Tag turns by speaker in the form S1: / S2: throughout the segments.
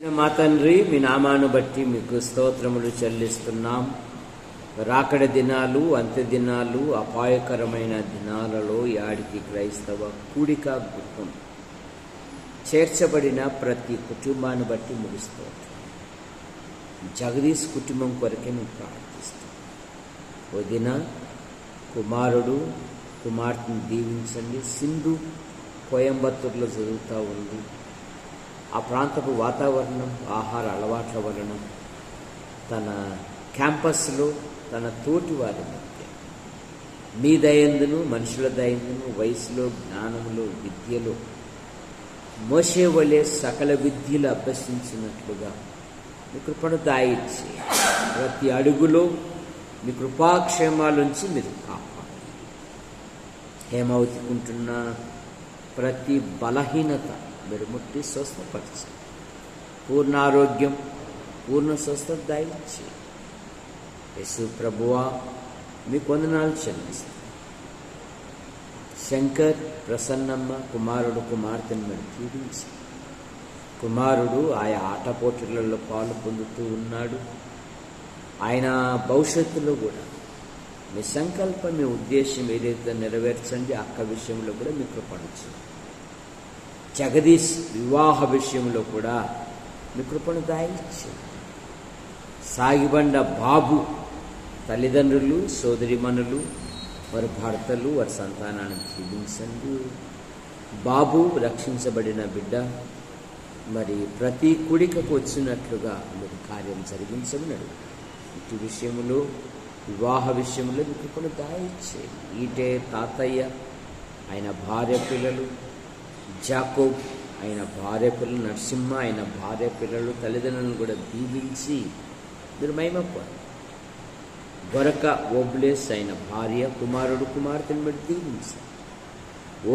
S1: మా తండ్రి, మీ నామాను బట్టి మీకు స్తోత్రములు చెల్లిస్తున్నాం. రాకడ దినాలు, అంత్య దినాలు, అపాయకరమైన దినాలలో యాడికి క్రైస్తవ కూడిక గుర్తం చేర్చబడిన ప్రతి కుటుంబాన్ని బట్టి ముగిస్తూ జగదీష్ కుటుంబం కొరకే మేము ప్రార్థిస్తాం. వదిన, కుమారుడు, కుమార్తెను దీవించండి. సింధు కోయంబత్తూరులో జరుగుతూ ఉంది. ఆ ప్రాంతపు వాతావరణం, ఆహార అలవాట్ల వలన తన క్యాంపస్లో తన తోటి వారి మధ్య మీ దయందును, మనుషుల దయందును, వయసులో, జ్ఞానములో, విద్యలో మోషే వలె సకల విద్యలు అభ్యసించినట్లుగా మీ కృపను దాయిచ్చి ప్రతి అడుగులో మీ కృపాక్షేమాలుంచి మీరు కాపాడు. హేమవతికుంటున్న ప్రతి బలహీనత మీరు ముట్టి స్వస్థపరచండి. పూర్ణ ఆరోగ్యం, పూర్ణ స్వస్థత దయచి యేసు ప్రభువా మీకు వందనాలు చెల్లిస్తాం. శంకర్, ప్రసన్నమ్మ కుమారుడు, కుమార్తెను మీరు దీవించి కుమారుడు ఆయా ఆటపోటీలలో పాలు పొందుతూ ఉన్నాడు. ఆయన భవిష్యత్తులో కూడా మీ సంకల్పం, మీ ఉద్దేశం ఏదైతే నెరవేర్చండి. అక్క విషయంలో కూడా మీ కృపణించండి. జగదీష్ వివాహ విషయంలో కూడా మీ కృపను దాయిచ్చింది. సాగిబండ బాబు తల్లిదండ్రులు, సోదరిమణులు, వారి భర్తలు, వారి సంతానాన్ని దీవించండి. బాబు రక్షించబడిన బిడ్డ మరి ప్రతి కుడికకు వచ్చినట్లుగా మీరు కార్యం జరిగించమన్నాడు. ఇటు విషయంలో, వివాహ విషయంలో మీ కృపను దాయిచ్చేది. ఈటే తాతయ్య, ఆయన భార్య పిల్లలు, జాకోబ్ ఆయన భార్య పిల్లలు, నరసింహ ఆయన భార్య పిల్లలు, తల్లిదండ్రులను కూడా దీవించి మీరు మహిమపడు. గొరక ఓబ్లేస్ ఆయన భార్య, కుమారుడు, కుమార్తెను మీరు దీవించండి.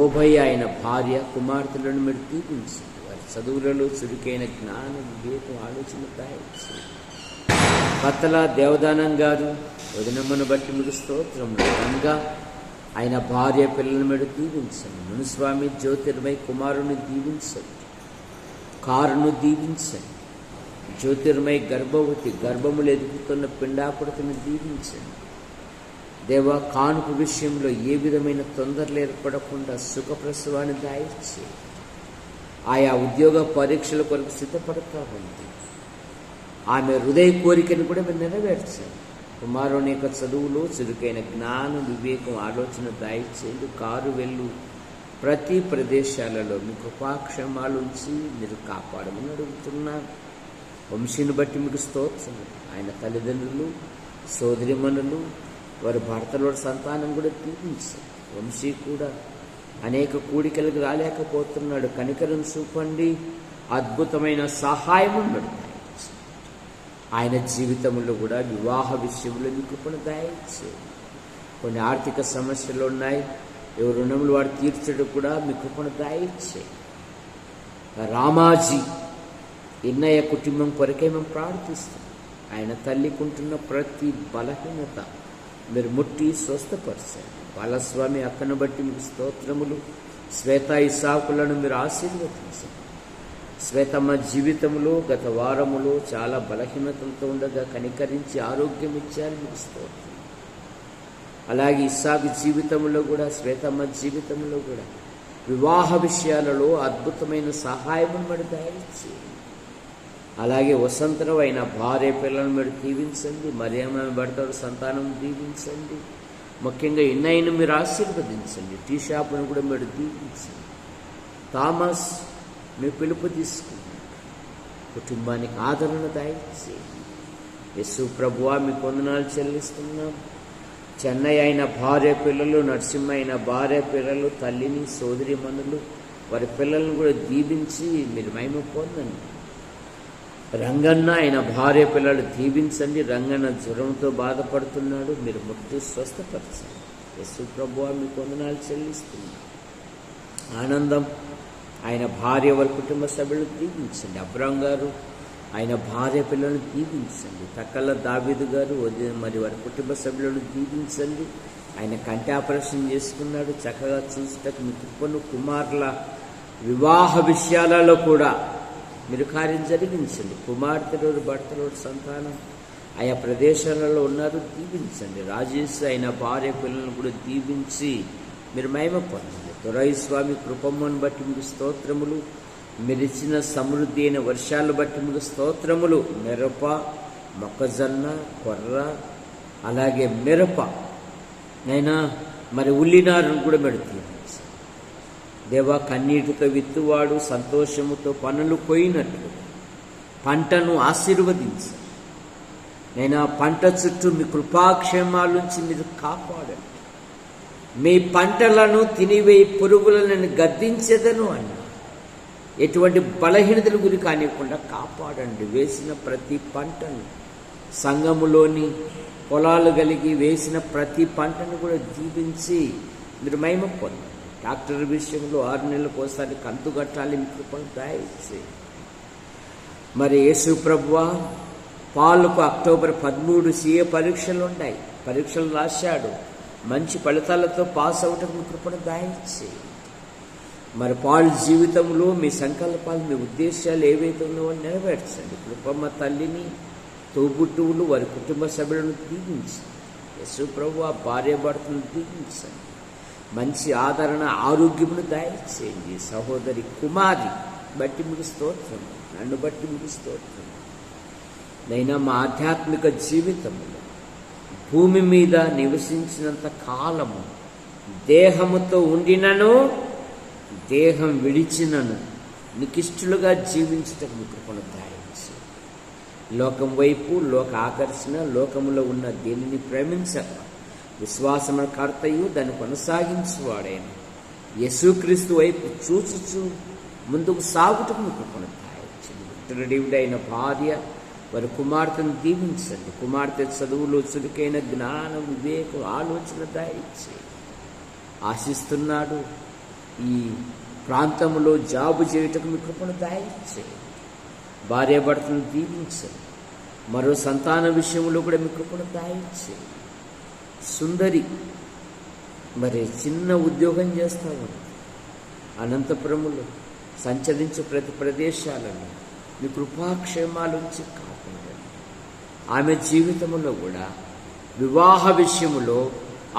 S1: ఓభయ్య ఆయన భార్య, కుమార్తెలను మీరు దీవించండి. వారి చదువులలో చురుకైన జ్ఞానం, వివేకం, ఆలోచన దాయిచ్చి పత్తల దేవదానం గారు వదినమ్మను బట్టి మీకు స్తోత్రములు. రంగా ఆయన భార్య పిల్లలను మీరు దీవించండి. మునుస్వామి జ్యోతిర్మయ్ కుమారుని దీవించండి. కారును దీవించండి. జ్యోతిర్మయ్ గర్భవతి, గర్భములు ఎదుగుతున్న పిండాకుడతను దీవించండి. దేవ, కానుపు విషయంలో ఏ విధమైన తొందరలు ఏర్పడకుండా సుఖప్రసవాన్ని దాయిచ్చి ఆయా ఉద్యోగ పరీక్షల కొరకు సిద్ధపడతా ఉంది. ఆమె హృదయ కోరికను కూడా మీరు నెరవేర్చండి. కుమారుని యొక్క చదువులో చురుకైన జ్ఞానం, వివేకం, ఆలోచన దాయిచ్చేందు కారు వెళ్ళు ప్రతి ప్రదేశాలలో మీ కృపాక్షేమాలు ఉంచి మీరు కాపాడమని అడుగుతున్నాను. వంశీని బట్టి మీకు స్తోత్రం. ఆయన తల్లిదండ్రులు, సోదరిమణులు, వారి భర్తల సంతానం కూడా దీవించండి. వంశీ కూడా అనేక కూడికలకు రాలేకపోతున్నాడు. కనికరం చూపండి. అద్భుతమైన సహాయం ఉన్నాడు. ఆయన జీవితంలో కూడా వివాహ విషయంలో మీ కృపను దాయిచ్చి కొన్ని ఆర్థిక సమస్యలు ఉన్నాయి. ఎవరు రుణములు వాడు తీర్చడం కూడా మీ కృపను దాయిచ్చి రామాజీ ఇన్నయ్య కుటుంబం కొరకే మేము ప్రార్థిస్తాం. ఆయన తల్లికుంటున్న ప్రతి బలహీనత మీరు ముట్టి స్వస్థపరచండి. బాలస్వామి అక్కను బట్టి మీకు స్తోత్రములు. శ్వేత, ఇసాకులను మీరు ఆశీర్వదించండి. శ్వేతమ్మ జీవితంలో గత వారములో చాలా బలహీనతలతో ఉండగా కనికరించి ఆరోగ్యం ఇచ్చారు, మీకు స్తోత్రం. అలాగే ఇస్సాకు జీవితంలో కూడా, శ్వేతమ్మ జీవితంలో కూడా వివాహ విషయాలలో అద్భుతమైన సహాయం మరి దాయిచ్చి అలాగే వసంతరావు అయిన భార్య పిల్లలను మీరు దీవించండి. మరియమ్మ భర్తడు సంతానం దీవించండి. ముఖ్యంగా ఇన్నయ్యను మీరు ఆశీర్వదించండి. టీ షాపును కూడా మీరు దీవించండి. థామస్ మీ పిలుపు తీసుకుని కుటుంబానికి ఆదరణ దాయిచ్చి యేసు ప్రభువా మీకు వందనాలు చెల్లిస్తున్నాం. చెన్నై అయిన భార్య పిల్లలు, నరసింహ అయిన భార్య పిల్లలు, తల్లిని, సోదరిమణులు, వారి పిల్లలను కూడా దీవించి మీరు మహిమ పొందండి. రంగన్న ఆయన భార్య పిల్లలు దీవించండి. రంగన్న జ్వరంతో బాధపడుతున్నాడు, మీరు ముట్టి స్వస్థపరచండి. యేసు ప్రభువా మీకు వందనాలు చెల్లిస్తున్నాం. ఆనందం ఆయన భార్య, వారి కుటుంబ సభ్యులను దీవించండి. అబ్రాం గారు ఆయన భార్య పిల్లలను దీవించండి. తక్కల దావీదు గారు మరి వారి కుటుంబ సభ్యులను దీవించండి. ఆయన కంటి ఆపరేషన్ చేసుకున్నాడు, చక్కగా చూసుటకు మీ కృపను. కుమారుల వివాహ విషయాలలో కూడా మీరు కార్యం జరిగించండి. కుమార్తెలు భర్తలు సంతానం ఆయా ప్రదేశాలలో ఉన్నారు, దీవించండి. రాజేష్ ఆయన భార్య పిల్లలను కూడా దీవించి మీరు మహిమ పొందండి. దొరై స్వామి కృపమ్మను బట్టి మీకు స్తోత్రములు. మీరు ఇచ్చిన సమృద్ధి అయిన వర్షాలు బట్టి మీకు స్తోత్రములు. మిరప, మొక్కజొన్న, కొర్ర, అలాగే మిరప అయినా మరి ఉల్లినారును కూడా పెడుతుంది. దేవా, కన్నీటితో విత్తువాడు సంతోషముతో పనులు పోయినట్లు పంటను ఆశీర్వదించండి. నేను పంట చుట్టూ మీ కృపాక్షేమాల నుంచి మీరు కాపాడండి. మీ పంటలను తినివేయి పురుగులను నేను గద్దించేదను అన్నా. ఎటువంటి బలహీనతల గురి కానివ్వకుండా కాపాడండి. వేసిన ప్రతి పంటను, సంఘములోని పొలాలు కలిగి వేసిన ప్రతి పంటను కూడా దీవించి మీరు మహిమ పొందండి. డాక్టర్ విషయంలో 6 నెలలకు ఒకసారి కంతు కట్టాలి, మీ కృపను దయచేసి. మరి యేసు ప్రభువా, పాలుకు అక్టోబర్ 13 CA పరీక్షలు ఉన్నాయి. పరీక్షలు రాశాడు, మంచి ఫలితాలతో పాస్ అవటం మీ కృపను దయచేసి. మరి పాల్ జీవితంలో మీ సంకల్పాలు, మీ ఉద్దేశాలు ఏవైతే ఉన్నావో నెరవేర్చండి. కృపమ్మ తల్లిని, తోబుట్టువులు, వారి కుటుంబ సభ్యులను దీవించండి. యేసు ప్రభువా, భార్య భర్తలను దీవించండి. మంచి ఆదరణ, ఆరోగ్యమును దయచేయండి. సహోదరి కుమారి బట్టి మీకు స్తోత్రం, నన్ను బట్టి మీకు స్తోత్రం. నైనా మా ఆధ్యాత్మిక జీవితంలో భూమి మీద నివసించినంత కాలము దేహముతో ఉండినను దేహం విడిచినను నికిష్టులుగా జీవించటం మీ కృపను దయచేయండి. లోకం వైపు, లోక ఆకర్షణ, లోకములో ఉన్న దేనిని ప్రేమించక విశ్వాసమున కర్తయు దాన్ని కొనసాగించువాడైన యేసుక్రీస్తు వైపు చూచుచు ముందుకు సాగుటకు మీ కృపను దయచేయండి. విక్టరుడైన భార్య, వారి కుమార్తెను దీవించండి. కుమార్తె చదువులో చురుకైన జ్ఞానం, వివేకం, ఆలోచన దయచేయండి. ఆశిస్తున్నాడు ఈ ప్రాంతంలో జాబు చేయుటకు మీ కృపను దయచేయండి. భార్యాభర్తను దీవించండి. మరో సంతాన విషయంలో కూడా మీ కృపను దయచేయండి. సుందరి మరి చిన్న ఉద్యోగం చేస్తా ఉంది. అనంతపురములో సంచరించే ప్రతి ప్రదేశాలను మీ కృపాక్షేమాల నుంచి కాపాడండి. ఆమె జీవితంలో కూడా వివాహ విషయంలో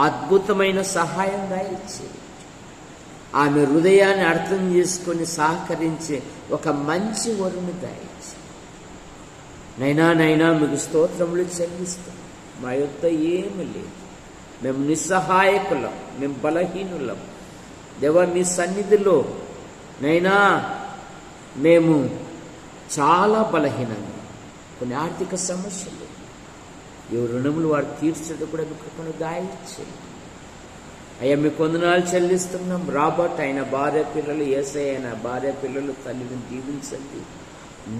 S1: అద్భుతమైన సహాయం దయచేయండి. ఆమె హృదయాన్ని అర్థం చేసుకొని సహకరించే ఒక మంచి వరుని దయచేయండి. నైనా మీకు స్తోత్రములు చెల్లిస్తాం. మా యొద్ద ఏమీ లేదు, మేము నిస్సహాయకులం, మేము బలహీనులం. దేవా, మీ సన్నిధిలో నైనా మేము చాలా బలహీనంగా, కొన్ని ఆర్థిక సమస్యలు, ఏ రుణములు వారు తీర్చడం కూడా మీ కృపను దయచేయండి. అయ్యా, మీ వందనాలు చెల్లిస్తున్నాం. రాబర్ట్ ఆయన భార్య పిల్లలు, యేసయ్య ఆయన భార్య పిల్లలు, తల్లిని దీవించండి.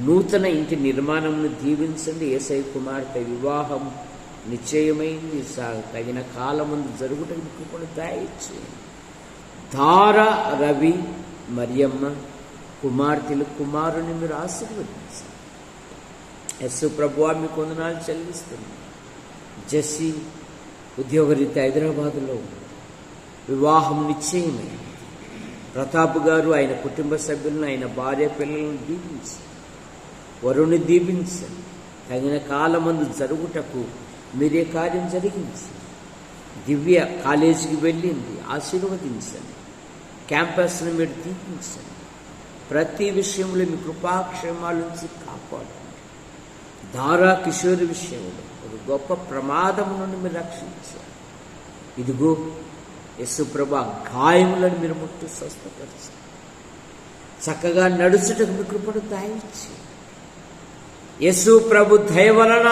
S1: నూతన ఇంటి నిర్మాణంను దీవించండి. యేసయ్య కుమార్తె వివాహం నిశ్చయమైంది, తగిన కాలం ముందు జరుగుటకు కృపను దయచేయండి. ధార, రవి, మరియమ్మ కుమార్తెలు, కుమారుని మీరు ఆశీర్వదించండి. యేసు ప్రభువా, మీకు వందనాలు చెల్లిస్తున్నాం. జెస్సీ ఉద్యోగరీత్యా హైదరాబాదులో వివాహం నిశ్చయమైంది. ప్రతాప్ గారు ఆయన కుటుంబ సభ్యులను, ఆయన భార్య పిల్లలను దీవించి, వరుణ్ణి దీవించండి. తగిన కాలమందు జరుగుటకు మీరే కార్యం జరిగించండి. దివ్య కాలేజీకి వెళ్ళింది, ఆశీర్వదించండి. క్యాంపస్ను మీరు దీవించండి. ప్రతి విషయంలో మీ కృపాక్షేమాల నుంచి కాపాడండి. దారా కిషోర్ విషయంలో ఒక గొప్ప ప్రమాదం నుండి మీరు రక్షించారు. ఇదిగో యేసు ప్రభు, గాయములను మీరు ముట్టు స్వస్థపరిచారు. చక్కగా నడుచుటకు మీ కృపను దయచేయండి. యేసు ప్రభు దయ వలన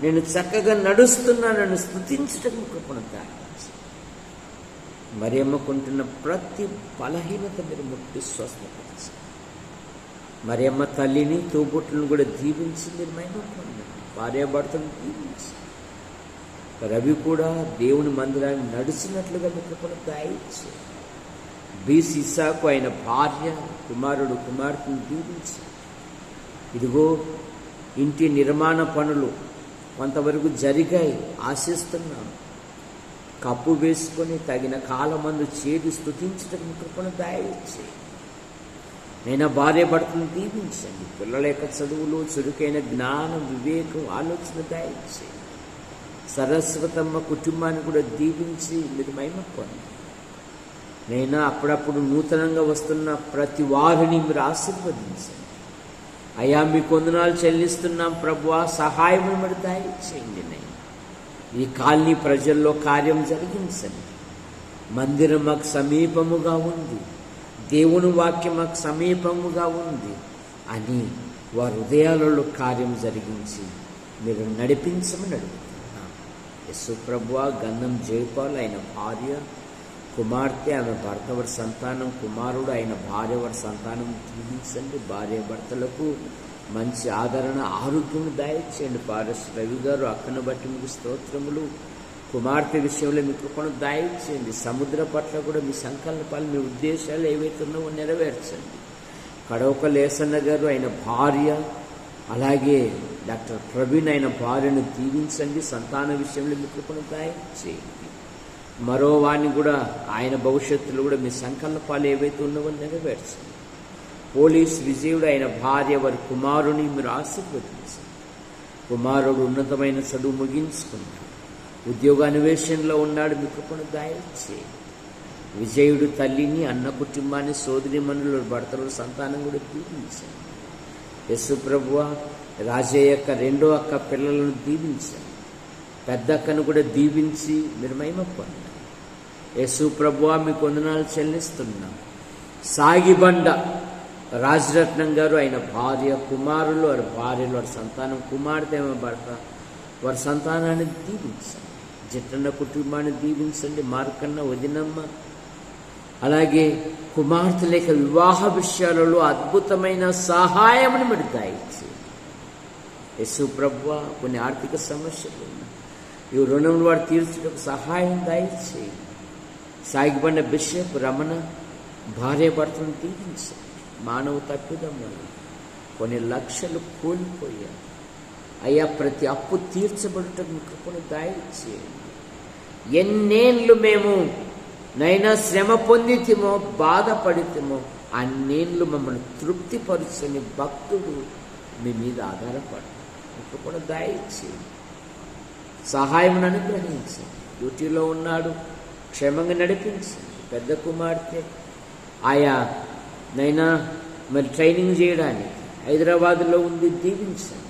S1: నేను చక్కగా నడుస్తున్నానని స్తుతించుటకు కృపను దయచేయండి. మరియమ్మకుంటున్న ప్రతి బలహీనత మీరు ముట్టి స్వస్థపరిచారు. మరియమ్మ తల్లిని, తోబుట్టులను కూడా దీవించి మీరు మహిమ పొందండి. భార్యాభర్తలను దీవించి, రవి కూడా దేవుని మందిరాన్ని నడిచినట్లుగా మీ కృపను దయచేయండి. ఇస్సాకు ఆయన భార్య, కుమారుడు, కుమార్తెను దీవించి, ఇదిగో ఇంటి నిర్మాణ పనులు కొంతవరకు జరిగాయి, ఆశిస్తున్నాను. కప్పు వేసుకొని తగిన కాలమందు చేరి స్తుతించడం కృపను దయచేయండి. నైనా భార్య భర్తను దీవించండి. పిల్లల యొక్క చదువులు, చురుకైన జ్ఞానం, వివేకం, ఆలోచన దయచేయండి. సరస్వతమ్మ కుటుంబాన్ని కూడా దీవించి మీరు మహిమ పొందండి. నైనా అప్పుడప్పుడు నూతనంగా వస్తున్న ప్రతి వారిని మీరు ఆశీర్వదించండి. అయ్యా మీకు వందనాలు చెల్లిస్తున్నాం ప్రభువా, సహాయం మరి దయచేయండి. నైనా ఈ కాలనీ ప్రజల్లో కార్యం జరిగించండి. మందిరం మాకు సమీపముగా ఉంది, దేవుని వాక్యం మాకు సమీపముగా ఉంది అని వారి హృదయాలలో కార్యం జరిగించి మీరు నడిపించమని అడుగుతున్నాం. యేసు ప్రభువా, గంధం జయపాల్ ఆయన భార్య, కుమార్తె, ఆమె భర్త వారి సంతానం, కుమారుడు ఆయన భార్య వారి సంతానం దీవించండి. భార్య భర్తలకు మంచి ఆదరణ, ఆరోగ్యం దయచేయండి. పారస్ రవి గారు అక్కను బట్టి మీకు స్తోత్రములు. కుమార్తె విషయంలో మీ కృపను దయచేయండి. సముద్ర పట్ల కూడా మీ సంకల్పాలు, మీ ఉద్దేశాలు ఏవైతే ఉన్నావో నెరవేర్చండి. కడవక లేసన్న గారు ఆయన భార్య, అలాగే డాక్టర్ ప్రవీణ్ ఆయన భార్యను దీవించండి. సంతాన విషయంలో మీ కృపను దయచేయండి. మరో వాణ్ణి కూడా ఆయన భవిష్యత్తులో కూడా మీ సంకల్పాలు ఏవైతే ఉన్నావో నెరవేర్చండి. పోలీస్ విజయుడు ఆయన భార్య వారి కుమారుని మీరు ఆశీర్వదించండి. కుమారుడు ఉన్నతమైన చదువు ముగించుకున్నాడు, ఉద్యోగ అన్వేషణలో ఉన్నాడు, మీ కృపను దయచేయండి. విజయుడు తల్లిని, అన్న కుటుంబాన్ని, సోదరి మనుల భర్తల సంతానం కూడా దీవించండి. యేసు ప్రభువా, రాజయ్య యొక్క రెండో అక్క పిల్లలను దీవించండి. పెద్ద అక్కను కూడా దీవించి మీరు మహిమ పొందండి. యేసు ప్రభువా, మీకు వందనాలు చెల్లిస్తున్నాం. సాగిబండ రాజరత్నం గారు ఆయన భార్య, కుమారులు, వారి భార్యలు, వారి సంతానం, కుమార్తె, భర్త, వారి సంతానాన్ని దీవించండి. జట్టన్న కుటుంబాన్ని దీవించండి. మార్కన్న, వదినమ్మ, అలాగే కుమార్తెల యొక్క వివాహ విషయాలలో అద్భుతమైన సహాయమును మీరు దయచేయండి. యేసు ప్రభువా, కొన్ని ఆర్థిక సమస్యలు ఉన్నాయి, ఈ రుణములు వారు తీర్చుటకు సహాయం దయచేయండి. సాగిబండ బిషప్ రమణ భార్య భర్తను దీవించండి. మానవ తప్పిదం వల్ల కొన్ని లక్షలు కోల్పోయారు. అయ్యా, ప్రతి అప్పు తీర్చబడుటకు మీ కృపను దయచేయండి. ఎన్నేళ్ళు మేము నైనా శ్రమ పొందితేమో, బాధపడితేమో, అన్నేళ్ళు మమ్మల్ని తృప్తిపరుచని భక్తుడు మీ మీద ఆధారపడ్డాడు. మీ కృపను దయచేయండి. సహాయం అనుగ్రహించండి. డ్యూటీలో ఉన్నాడు, క్షేమంగా నడిపించండి. పెద్ద కుమార్తె ఆయా నైనా మరి ట్రైనింగ్ చేయడానికి హైదరాబాదులో ఉంది, దీవించండి.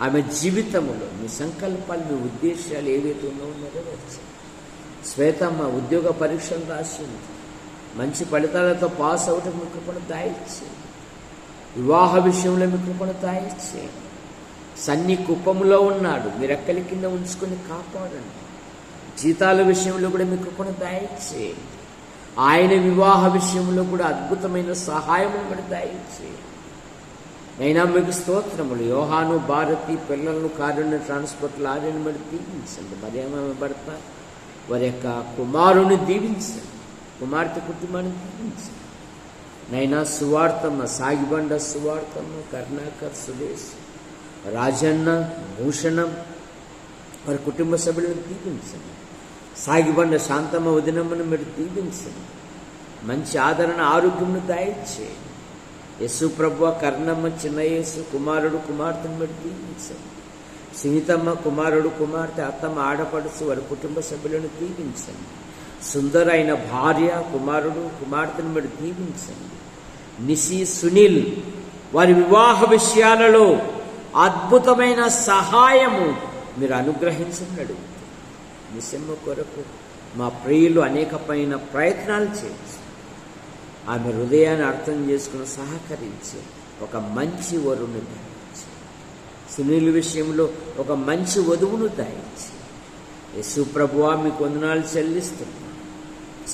S1: ఆమె జీవితంలో మీ సంకల్పాలు, మీ ఉద్దేశాలు ఏవైతే ఉన్నాయో నెరవేర్చండి. శ్వేతమ్మ ఉద్యోగ పరీక్షలు రాసింది, మంచి ఫలితాలతో పాస్ అవటం మీ కృపను దయచేయండి. వివాహ విషయంలో మీ కృపను దయచేయండి. సన్ని కుప్పములో ఉన్నాడు, మీరు ఎక్కడి కింద ఉంచుకొని కాపాడండి. జీతాల విషయంలో కూడా మీ కృపను దయచేయండి. ఆయన వివాహ విషయంలో కూడా అద్భుతమైన సహాయం కూడా దయచేయండి. అయినా మీకు స్తోత్రములు. యోహాను, భారతి పిల్లలను కారుణ్య ట్రాన్స్పోర్ట్ లారీని మరి దీవించండి. మరి ఆమె భర్త, వారి యొక్క కుమారుని దీవించండి. కుమార్తె కుటుంబాన్ని దీవించండి. నైనా సువార్తమ్మ, సాగిబండ సువార్తమ్మ, కరుణాకర్, సురేష్, రాజన్న, భూషణం, వారి కుటుంబ సభ్యులను దీవించండి. సాగిబండ శాంతమ్మ, వదినమ్మను మీరు దీవించండి. మంచి ఆదరణ, ఆరోగ్యంను దయచేయండి. యేసు ప్రభువా, కర్ణమ్మ, చిన్న యేసు కుమారుడు, కుమార్తెను మీరు దీవించండి. సునీతమ్మ, కుమారుడు, కుమార్తె, అత్తమ్మ, ఆడపడుచు, వారి కుటుంబ సభ్యులను దీవించండి. సుందర అయిన భార్య, కుమారుడు, కుమార్తెను మీరు దీవించండి. నిసి, సునీల్ వారి వివాహ విషయాలలో అద్భుతమైన సహాయము మీరు అనుగ్రహించండి. నిశమ్మ కొరకు మా ప్రియులు అనేకమైన ప్రయత్నాలు చేయొచ్చు. ఆమె హృదయాన్ని అర్థం చేసుకుని సహకరించి ఒక మంచి వరువును దయచి, సునీల్ విషయంలో ఒక మంచి వధువును దయచి, యేసు ప్రభువా మీకు వందనాలు చెల్లిస్తున్నాను.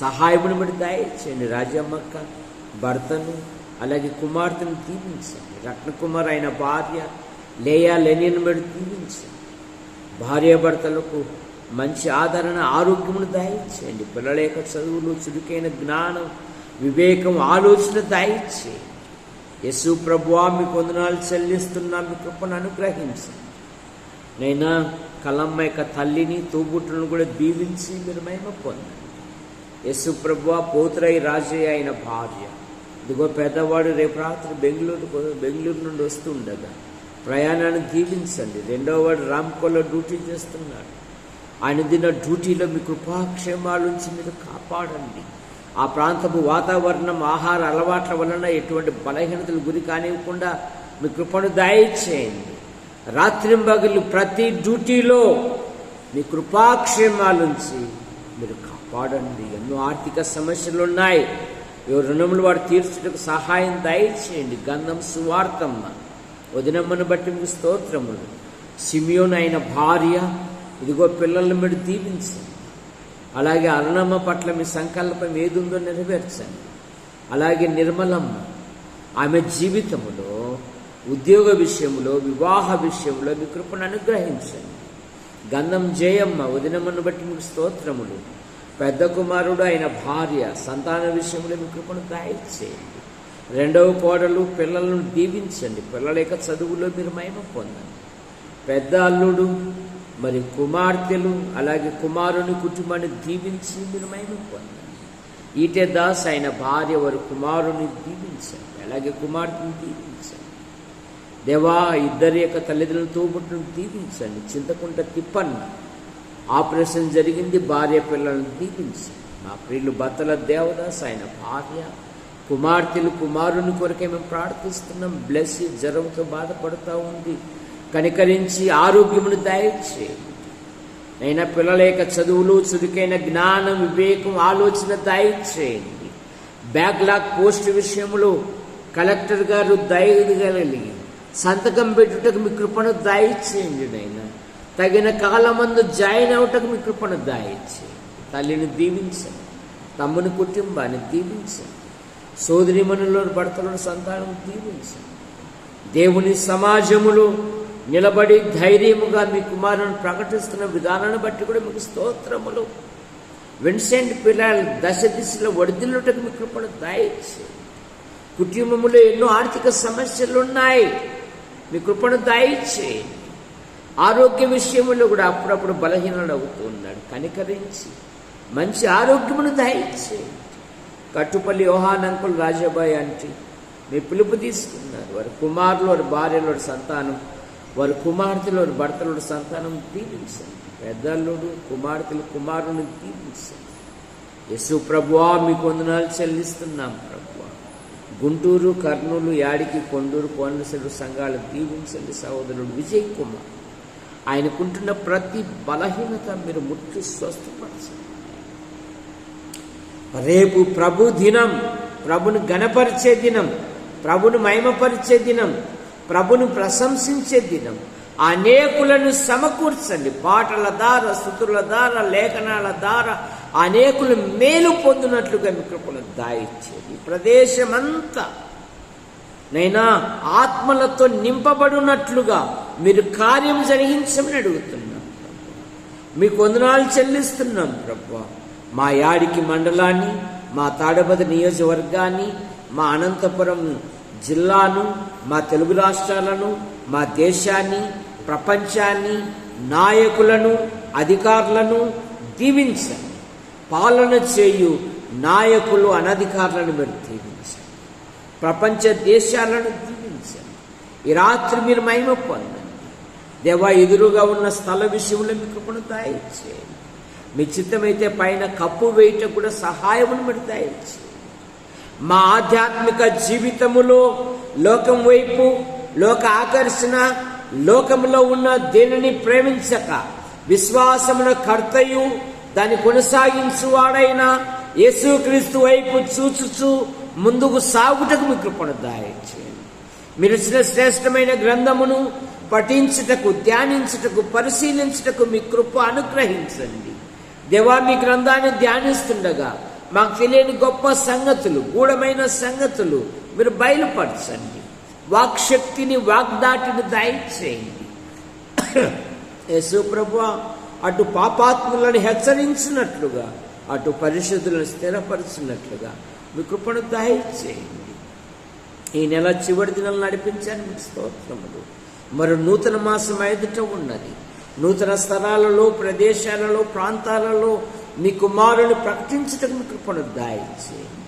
S1: సహాయమును బట్టి దయచేయండి. రాజమ్మక్క భర్తను, అలాగే కుమార్తెను దీవించండి. రత్నకుమార్ ఆయన భార్య లేయా, లెనిన్ బట్టి దీవించండి. భార్యాభర్తలకు మంచి ఆదరణ, ఆరోగ్యమును దయచేయండి. పిల్లల యొక్క చదువులు, చురుకైన జ్ఞానం, వివేకం, ఆలోచన దయచేయండి. యేసు ప్రభువా మీకు వందనాలు చెల్లిస్తున్నాను. మీ కృపను అనుగ్రహించండి. నైనా కలమ్మ యొక్క తల్లిని, తోబుట్టులను కూడా దీవించి మీరు మహిమ పొందండి. యేసు ప్రభువా, పోతురై రాజయ్య అయిన భార్య, ఇదిగో పెద్దవాడు రేపు రాత్రి బెంగళూరు నుండి వస్తుండగా ప్రయాణాన్ని దీవించండి. రెండవ వాడు రామ్కోలో డ్యూటీ చేస్తున్నాడు. ఆయన దిన డ్యూటీలో మీ కృపాక్షేమాలుంచి మీరు కాపాడండి. ఆ ప్రాంతపు వాతావరణం, ఆహార అలవాట్ల వలన ఎటువంటి బలహీనతలు గురి కానివ్వకుండా మీ కృపను దయచేయండి. రాత్రింబగళ్ళు ప్రతి డ్యూటీలో మీ కృపాక్షేమాలుంచి మీరు కాపాడండి. ఎన్నో ఆర్థిక సమస్యలు ఉన్నాయి. రుణములు వాడు తీర్చుటకు సహాయం దయచేయండి. గంధం సువార్తమ్మ వదినమ్మను బట్టి మీకు స్తోత్రములు. సిమియోను అయిన భార్య, ఇదిగో పిల్లలను మీరు దీవించండి. అలాగే అరుణమ్మ పట్ల మీ సంకల్పం ఏదుందో నెరవేర్చండి. అలాగే నిర్మలమ్మ, ఆమె జీవితంలో, ఉద్యోగ విషయంలో, వివాహ విషయంలో మీ కృపను అనుగ్రహించండి. గంధం జయమ్మ వదినమ్మను బట్టి మీకు స్తోత్రములు. పెద్ద కుమారుడు అయిన భార్య, సంతాన విషయంలో మీ కృపను దయచేయండి. రెండవ కోడలు, పిల్లలను దీవించండి. పిల్లల యొక్క చదువులో మీరు మహిమ పొందండి. పెద్ద అల్లుడు, మరి కుమార్తెలు, అలాగే కుమారుని కుటుంబాన్ని దీవించి మీరు మహిమ పొందండి. ఈటే దాస్ అయిన భార్య, వారి కుమారుని దీవించండి. అలాగే కుమార్తెను దీవించండి. దేవా, ఇద్దరి యొక్క తల్లిదండ్రులను తోబుట్టును దీవించండి. చింతకుంట తిప్పన్న ఆపరేషన్ జరిగింది, భార్య పిల్లలను దీవించండి. మా ప్రియులు బత్తల దేవదాస్ ఆయన భార్య, కుమార్తెలు, కుమారుని కొరకే మేము ప్రార్థిస్తున్నాం. బ్లెస్, జ్వరంతో బాధపడుతూ ఉంది, కనికరించి ఆరోగ్యమును దయచేయండి. అయినా పిల్లల యొక్క చదువులు, చురుకైన జ్ఞానం, వివేకం, ఆలోచన దయచేయండి. బ్యాక్లాగ్ పోస్ట్ విషయంలో కలెక్టర్ గారు దయగలిగి సంతకం పెట్టుటకు మీ కృపను దయచేయండి. నైనా తగిన కాలమందు జాయిన్ అవుటకు మీ కృపను దయచేయండి. తల్లిని దీవించండి, తమ్ముని కుటుంబాన్ని దీవించండి, సోదరిమణుల భర్తలను సంతానం దీవించండి. దేవుని సమాజములో నిలబడి ధైర్యముగా మీ కుమారుని ప్రకటిస్తున్న విధానాన్ని బట్టి కూడా మీకు స్తోత్రములు. విన్సెంట్ పిల్లలు దశ దిశలో వడిదిల్లుటకు మీ కృపను దయచేయండి. కుటుంబంలో ఎన్నో ఆర్థిక సమస్యలు ఉన్నాయి, మీ కృపను దయచేయండి. ఆరోగ్య విషయంలో కూడా అప్పుడప్పుడు బలహీనడు అవుతూ ఉన్నాడు, కనికరించి మంచి ఆరోగ్యమును దయచేయండి. కట్టుపల్లి యోహాన్ అంకుల్, రాజాబాయి ఆంటీ మీ పిలుపు తీసుకున్నారు. వారి కుమారులు, వారి భార్యలు, వారి సంతానం, వారి కుమార్తెలు, వారి భర్తలు, వారి సంతానం దీవించండి. పెద్దల్లుడు, కుమార్తెలు, కుమారుని దీవించండి. యేసు ప్రభువా, మీకు వందనాలు చెల్లిస్తున్నాం ప్రభువా. గుంటూరు, కర్నూలు, యాడికి, కొండూరు, కోనసీమ సంఘాలు దీవించండి. సహోదరుడు విజయ్ కుమార్, ఆయనకుంటున్న ప్రతి బలహీనత మీరు ముట్టి స్వస్థపరచండి. రేపు ప్రభు దినం, ప్రభుని గణపరిచే దినం, ప్రభుని మహిమపరిచే దినం, ప్రభుని ప్రశంసించే దినం. అనేకులను సమకూర్చండి. పాటల ద్వారా, స్తుతుల ద్వారా, లేఖనాల ద్వారా అనేకులు మేలు పొందినట్లుగా మీ కృపను దాయిచ్చేది. ప్రదేశమంతా నైనా ఆత్మలతో నింపబడినట్లుగా మీరు కార్యం జరిగించమని అడుగుతున్నాం. మీకు వందనాలు చెల్లిస్తున్నాం ప్రభువా. మా యాడికి మండలాన్ని, మా తాడపతి నియోజకవర్గాన్ని, మా అనంతపురం జిల్లాను, మా తెలుగు రాష్ట్రాలను, మా దేశాన్ని, ప్రపంచాన్ని, నాయకులను, అధికారులను దీవించండి. పాలన చేయు నాయకులు, అనధికారులను మీరు దీవించండి. ప్రపంచ దేశాలను దీవించండి. ఈ రాత్రి మీరు మహిమ పొందండి. దేవా, ఎదురుగా ఉన్న స్థల విషయంలో మీ కృపను దయచేయండి. మీ చిత్తమైతే పైన కప్పు వేయటం కూడా సహాయమును మీరు దయచేయండి. మా ఆధ్యాత్మిక జీవితములో లోకం వైపు, లోక ఆకర్షణ, లోకంలో ఉన్న దేనిని ప్రేమించక విశ్వాసమున కర్తయు దాన్ని కొనసాగించువాడైన యేసుక్రీస్తు వైపు చూచుచు ముందుకు సాగుటకు మీ కృపను దయచేయండి. మీరు ఇచ్చిన శ్రేష్టమైన గ్రంథమును పఠించుటకు, ధ్యానించుటకు, పరిశీలించుటకు మీ కృప అనుగ్రహించండి. దేవా, మీ గ్రంథాన్ని ధ్యానిస్తుండగా మాకు తెలియని గొప్ప సంగతులు, గూఢమైన సంగతులు మీరు బయలుపరచండి. వాక్శక్తిని, వాగ్దాటిని దయచేయండి. యేసు ప్రభువా, అటు పాపాత్ములను హెచ్చరించినట్లుగా, అటు పరిశుద్ధులను స్థిరపరిచినట్లుగా మీ కృపను దయచేయండి. ఈ నెల చివరి దినాలు నడిపించాను మీకు స్తోత్రములు. మరి నూతన మాసం ఎదుట ఉన్నది. నూతన స్థలాలలో, ప్రదేశాలలో, ప్రాంతాలలో మీ కుమారుని ప్రకటించటకు మీ కృపను దయచేయండి.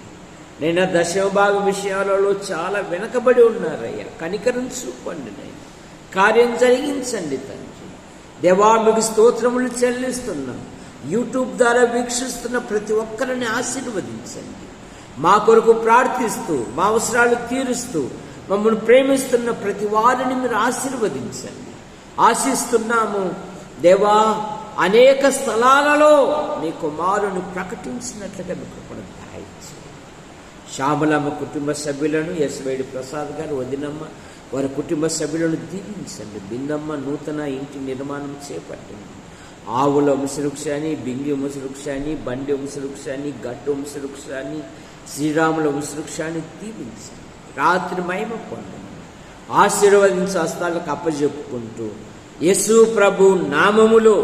S1: నేను దశమభాగ విషయాలలో చాలా వెనకబడి ఉన్నారయ్యా, కనికరం చూపండి నేను, కార్యం జరిగించండి తండ్రి. దేవా మీకు స్తోత్రములు చెల్లిస్తున్నాం. యూట్యూబ్ ద్వారా వీక్షిస్తున్న ప్రతి ఒక్కరిని ఆశీర్వదించండి. మా కొరకు ప్రార్థిస్తూ, మా అవసరాలు తీరుస్తూ మమ్మల్ని ప్రేమిస్తున్న ప్రతి వారిని మీరు ఆశీర్వదించండి. ఆశిస్తున్నాము దేవా, అనేక స్థలాలలో నీ కుమారుని ప్రకటించినట్లుగా మీ కృపను దయచేయండి. శ్యామలమ్మ కుటుంబ సభ్యులను, ఎస్వేడి ప్రసాద్ గారు, వదినమ్మ, వారి కుటుంబ సభ్యులను దీవించండి. బిన్నమ్మ నూతన ఇంటి నిర్మాణం చేపట్టింది. ఆవుల వంశవృక్షాన్ని, బింగి వంశవృక్షాన్ని, బండి వంశవృక్షాన్ని, గట్టు వంశవృక్షాన్ని, శ్రీరాముల వంశవృక్షాన్ని దీవించండి. రాత్రి మహిమ పొందండి. ఆశీర్వదించే హస్తాలకు అప్పజెప్పుకుంటూ యేసు ప్రభు నామములో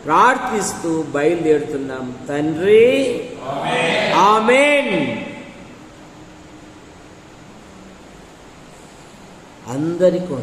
S1: ప్రార్థిస్తూ బయలుదేరుతున్నాం తండ్రి. ఆమేన్. అందరికీ